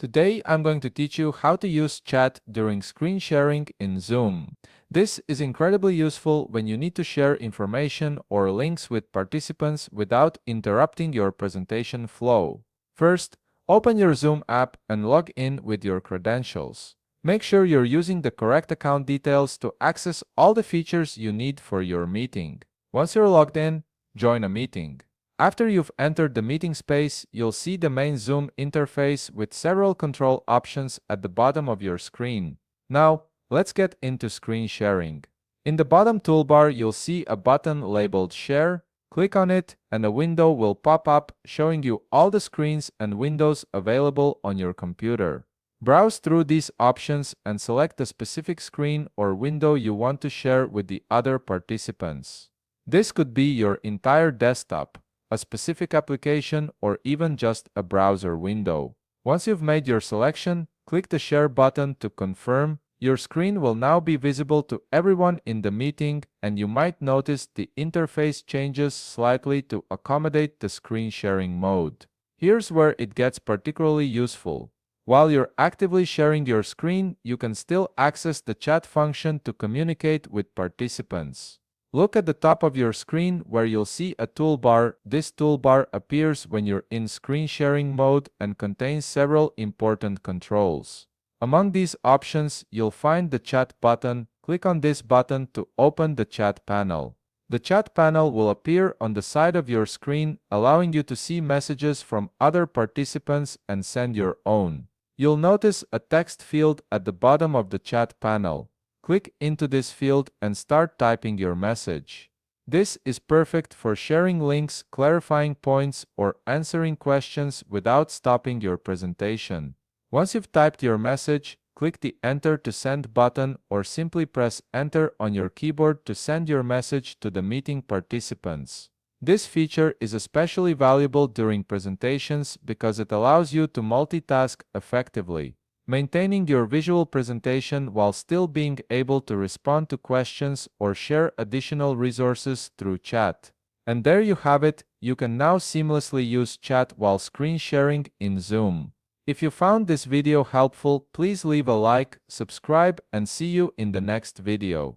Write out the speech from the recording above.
Today, I'm going to teach you how to use chat during screen sharing in Zoom. This is incredibly useful when you need to share information or links with participants without interrupting your presentation flow. First, open your Zoom app and log in with your credentials. Make sure you're using the correct account details to access all the features you need for your meeting. Once you're logged in, join a meeting. After you've entered the meeting space, you'll see the main Zoom interface with several control options at the bottom of your screen. Now, let's get into screen sharing. In the bottom toolbar, you'll see a button labeled Share. Click on it, and a window will pop up showing you all the screens and windows available on your computer. Browse through these options and select the specific screen or window you want to share with the other participants. This could be your entire desktop, a specific application, or even just a browser window. Once you've made your selection, click the Share button to confirm. Your screen will now be visible to everyone in the meeting, and you might notice the interface changes slightly to accommodate the screen sharing mode. Here's where it gets particularly useful. While you're actively sharing your screen, you can still access the chat function to communicate with participants. Look at the top of your screen where you'll see a toolbar. This toolbar appears when you're in screen sharing mode and contains several important controls. Among these options, you'll find the chat button. Click on this button to open the chat panel. The chat panel will appear on the side of your screen, allowing you to see messages from other participants and send your own. You'll notice a text field at the bottom of the chat panel. Click into this field and start typing your message. This is perfect for sharing links, clarifying points, or answering questions without stopping your presentation. Once you've typed your message, click the Enter to Send button or simply press Enter on your keyboard to send your message to the meeting participants. This feature is especially valuable during presentations because it allows you to multitask effectively, maintaining your visual presentation while still being able to respond to questions or share additional resources through chat. And there you have it, you can now seamlessly use chat while screen sharing in Zoom. If you found this video helpful, please leave a like, subscribe, and see you in the next video.